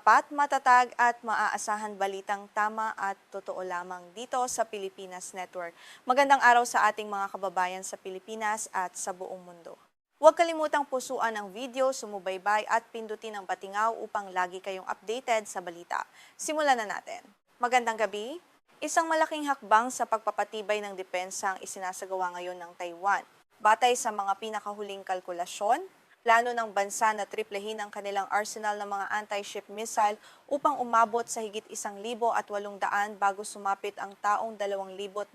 tapat, matatag at maaasahan balitang tama at totoo lamang dito sa Pilipinas Network. Magandang araw sa ating mga kababayan sa Pilipinas at sa buong mundo. Huwag kalimutang pusuan ang video, sumubaybay at pindutin ang batingaw upang lagi kayong updated sa balita. Simulan na natin. Magandang gabi. Isang malaking hakbang sa pagpapatibay ng depensa ang isinasagawa ngayon ng Taiwan. Batay sa mga pinakahuling kalkulasyon, plano ng bansa na triplehin ang kanilang arsenal ng mga anti-ship missile upang umabot sa higit 1,800 bago sumapit ang taong 2029.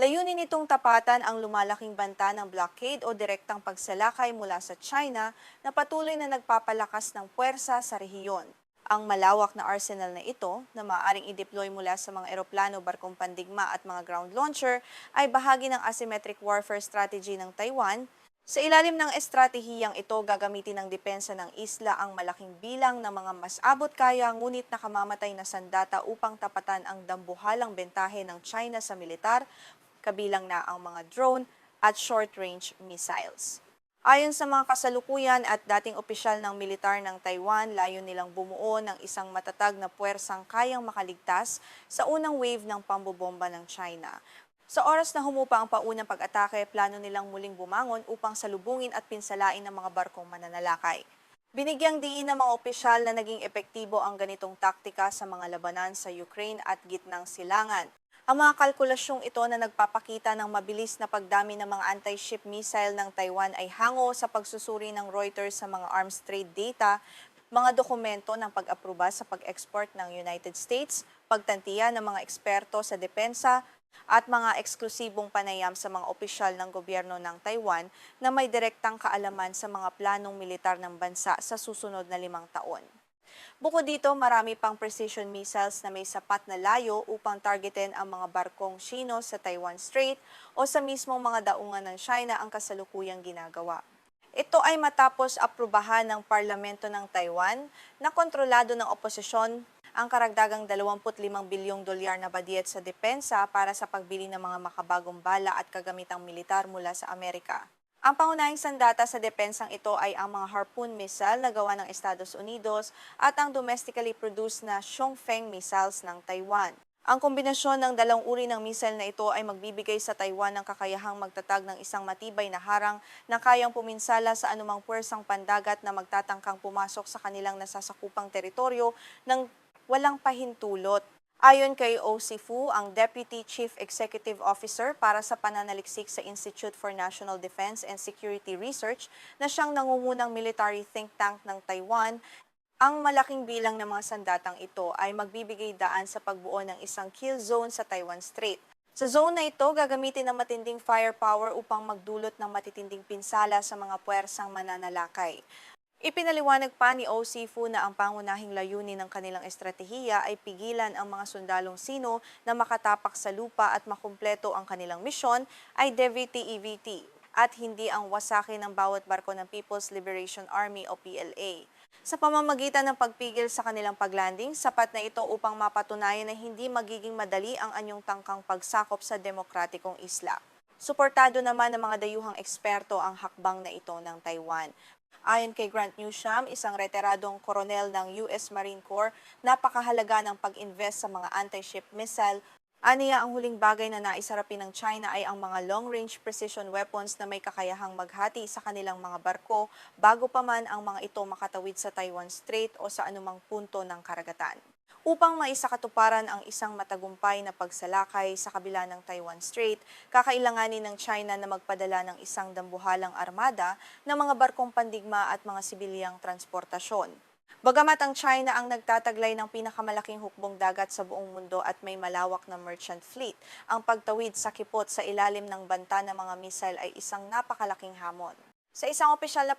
Layunin nitong tapatan ang lumalaking banta ng blockade o direktang pagsalakay mula sa China na patuloy na nagpapalakas ng puwersa sa rehiyon. Ang malawak na arsenal na ito, na maaaring i-deploy mula sa mga eroplano, barkong pandigma at mga ground launcher, ay bahagi ng asymmetric warfare strategy ng Taiwan. Sa ilalim ng estratehiyang ito, gagamitin ng depensa ng isla ang malaking bilang ng mga mas abot kaya ngunit nakamamatay na sandata upang tapatan ang dambuhalang bentahe ng China sa militar, kabilang na ang mga drone at short-range missiles. Ayon sa mga kasalukuyan at dating opisyal ng militar ng Taiwan, layo nilang bumuo ng isang matatag na puwersang kayang makaligtas sa unang wave ng pambobomba ng China. Sa oras na humupa ang paunang pag-atake, plano nilang muling bumangon upang salubungin at pinsalain ng mga barkong mananalakay. Binigyang diin ng mga opisyal na naging epektibo ang ganitong taktika sa mga labanan sa Ukraine at gitnang silangan. Ang mga kalkulasyong ito na nagpapakita ng mabilis na pagdami ng mga anti-ship missile ng Taiwan ay hango sa pagsusuri ng Reuters sa mga arms trade data, mga dokumento ng pag-aproba sa pag-export ng United States, pagtantiya ng mga eksperto sa depensa, at mga eksklusibong panayam sa mga opisyal ng gobyerno ng Taiwan na may direktang kaalaman sa mga planong militar ng bansa sa susunod na 5 taon. Bukod dito, marami pang precision missiles na may sapat na layo upang targetin ang mga barkong Chino sa Taiwan Strait o sa mismong mga daungan ng China ang kasalukuyang ginagawa. Ito ay matapos aprubahan ng parlamento ng Taiwan na kontrolado ng oposisyon ang karagdagang 25 bilyong dolyar na badyet sa depensa para sa pagbili ng mga makabagong bala at kagamitang militar mula sa Amerika. Ang pangunahing sandata sa depensang ito ay ang mga Harpoon missile na gawa ng Estados Unidos at ang domestically produced na Chongfeng missiles ng Taiwan. Ang kombinasyon ng dalawang uri ng missile na ito ay magbibigay sa Taiwan ng kakayahang magtatag ng isang matibay na harang na kayang puminsala sa anumang puwersang pandagat na magtatangkang pumasok sa kanilang nasasakupang teritoryo ng walang pahintulot. Ayon kay O.C. Fu, ang Deputy Chief Executive Officer para sa pananaliksik sa Institute for National Defense and Security Research na siyang nangungunang military think tank ng Taiwan, ang malaking bilang ng mga sandatang ito ay magbibigay daan sa pagbuo ng isang kill zone sa Taiwan Strait. Sa zone na ito, gagamitin ng matinding firepower upang magdulot ng matitinding pinsala sa mga puwersang mananalakay. Ipinaliwanag pa ni O.C. Fu na ang pangunahing layunin ng kanilang estratehiya ay pigilan ang mga sundalong Sino na makatapak sa lupa at makumpleto ang kanilang misyon ay DVT-EVT at hindi ang wasakin ng bawat barko ng People's Liberation Army o PLA. Sa pamamagitan ng pagpigil sa kanilang paglanding, sapat na ito upang mapatunayan na hindi magiging madali ang anyong tangkang pagsakop sa demokratikong isla. Suportado naman ng mga dayuhang eksperto ang hakbang na ito ng Taiwan. Ayon kay Grant Newsham, isang retiradong koronel ng US Marine Corps, napakahalaga ng pag-invest sa mga anti-ship missile. Aniya ang huling bagay na naisarapin ng China ay ang mga long-range precision weapons na may kakayahang maghati sa kanilang mga barko bago pa man ang mga ito makatawid sa Taiwan Strait o sa anumang punto ng karagatan. Upang maisakatuparan ang isang matagumpay na pagsalakay sa kabila ng Taiwan Strait, kakailanganin ng China na magpadala ng isang dambuhalang armada ng mga barkong pandigma at mga sibilyang transportasyon. Bagamat ang China ang nagtataglay ng pinakamalaking hukbong dagat sa buong mundo at may malawak na merchant fleet, ang pagtawid sa kipot sa ilalim ng banta ng mga missile ay isang napakalaking hamon. Sa isang opisyal na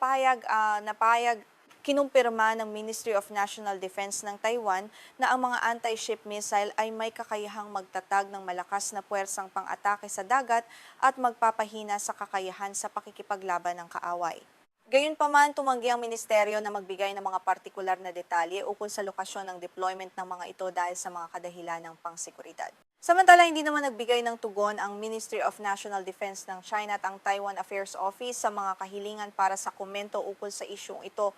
pahayag, kinumpirma ng Ministry of National Defense ng Taiwan na ang mga anti-ship missile ay may kakayahang magtatag ng malakas na puwersang pang-atake sa dagat at magpapahina sa kakayahan sa pakikipaglaban ng kaaway. Gayunpaman, tumanggi ang ministeryo na magbigay ng mga partikular na detalye ukol sa lokasyon ng deployment ng mga ito dahil sa mga kadahilan ng pangseguridad. Samantala, hindi naman nagbigay ng tugon ang Ministry of National Defense ng China at ang Taiwan Affairs Office sa mga kahilingan para sa komento ukol sa isyung ito.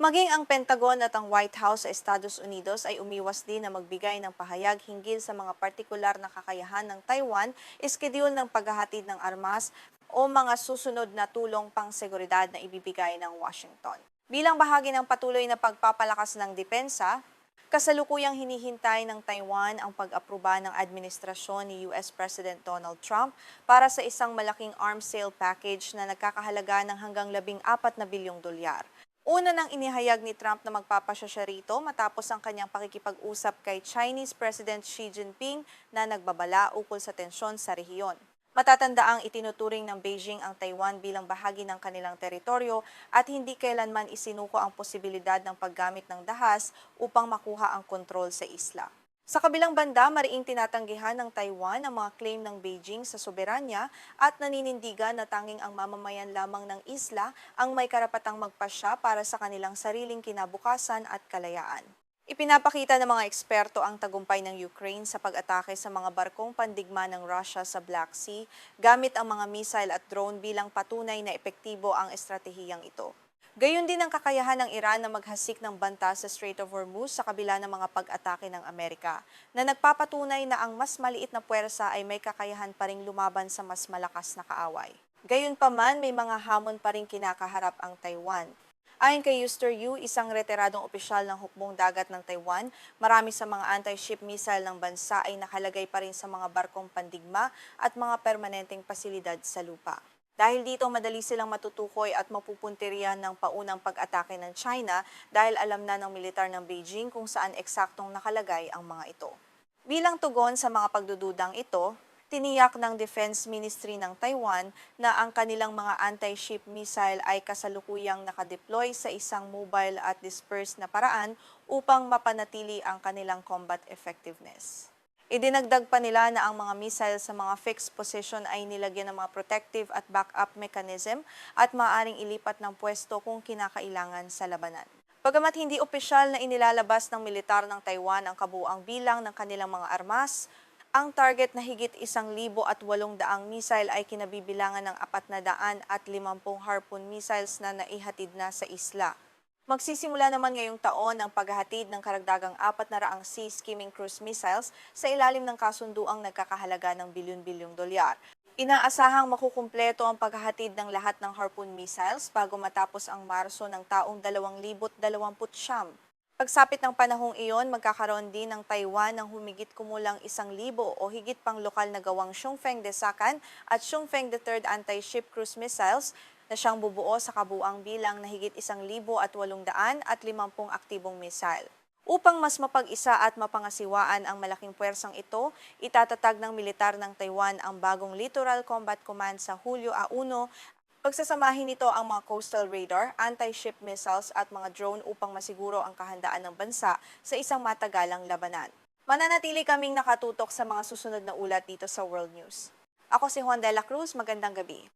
Maging ang Pentagon at ang White House sa Estados Unidos ay umiwas din na magbigay ng pahayag hinggil sa mga partikular na kakayahan ng Taiwan, iskedyul ng paghahatid ng armas o mga susunod na tulong pang-seguridad na ibibigay ng Washington. Bilang bahagi ng patuloy na pagpapalakas ng depensa, kasalukuyang hinihintay ng Taiwan ang pag-aproba ng administrasyon ni US President Donald Trump para sa isang malaking arms sale package na nagkakahalaga ng hanggang $14 bilyong. Una nang inihayag ni Trump na magpapasya siya rito matapos ang kanyang pakikipag-usap kay Chinese President Xi Jinping na nagbabala ukol sa tensyon sa rehiyon. Matatandaang itinuturing ng Beijing ang Taiwan bilang bahagi ng kanilang teritoryo at hindi kailanman isinuko ang posibilidad ng paggamit ng dahas upang makuha ang kontrol sa isla. Sa kabilang banda, mariing tinatanggihan ng Taiwan ang mga claim ng Beijing sa soberanya at naninindigan na tanging ang mamamayan lamang ng isla ang may karapatang magpasya para sa kanilang sariling kinabukasan at kalayaan. Ipinapakita ng mga eksperto ang tagumpay ng Ukraine sa pag-atake sa mga barkong pandigma ng Russia sa Black Sea gamit ang mga missile at drone bilang patunay na epektibo ang estratehiyang ito. Gayon din ang kakayahan ng Iran na maghasik ng banta sa Strait of Hormuz sa kabila ng mga pag-atake ng Amerika, na nagpapatunay na ang mas maliit na puwersa ay may kakayahan pa ring lumaban sa mas malakas na kaaway. Gayunpaman, may mga hamon pa ring kinakaharap ang Taiwan. Ayon kay Euster Yu, isang retiradong opisyal ng hukbong dagat ng Taiwan, marami sa mga anti-ship missile ng bansa ay nakalagay pa rin sa mga barkong pandigma at mga permanenteng pasilidad sa lupa. Dahil dito, madali silang matutukoy at mapupunterihan ng paunang pag-atake ng China dahil alam na ng militar ng Beijing kung saan eksaktong nakalagay ang mga ito. Bilang tugon sa mga pagdududang ito, tiniyak ng Defense Ministry ng Taiwan na ang kanilang mga anti-ship missile ay kasalukuyang nakadeploy sa isang mobile at dispersed na paraan upang mapanatili ang kanilang combat effectiveness. Idinagdag pa nila na ang mga missile sa mga fixed position ay nilagyan ng mga protective at backup mechanism at maaaring ilipat ng pwesto kung kinakailangan sa labanan. Bagamat hindi opisyal na inilalabas ng militar ng Taiwan ang kabuuang bilang ng kanilang mga armas, ang target na higit 1,800 missile ay kinabibilangan ng 450 Harpoon missiles na naihatid na sa isla. Magsisimula naman ngayong taon ang paghahatid ng karagdagang 400 Sea Skimming Cruise missiles sa ilalim ng kasunduang nagkakahalaga ng bilyon-bilyong dolyar. Inaasahang makukumpleto ang paghahatid ng lahat ng Harpoon missiles bago matapos ang Marso ng taong 2029. Pagsapit ng panahong iyon, magkakaroon din ng Taiwan ng humigit kumulang 1,000 o higit pang lokal na gawang Chongfeng II at Chongfeng III anti-ship cruise missiles na siyang bubuo sa kabuang bilang na higit 1,850 aktibong missile. Upang mas mapag-isa at mapangasiwaan ang malaking puwersang ito, itatatag ng militar ng Taiwan ang bagong Littoral Combat Command sa Hulyo 1. Pagsasamahin nito ang mga coastal radar, anti-ship missiles at mga drone upang masiguro ang kahandaan ng bansa sa isang matagalang labanan. Mananatili kaming nakatutok sa mga susunod na ulat dito sa World News. Ako si Juan de la Cruz, magandang gabi.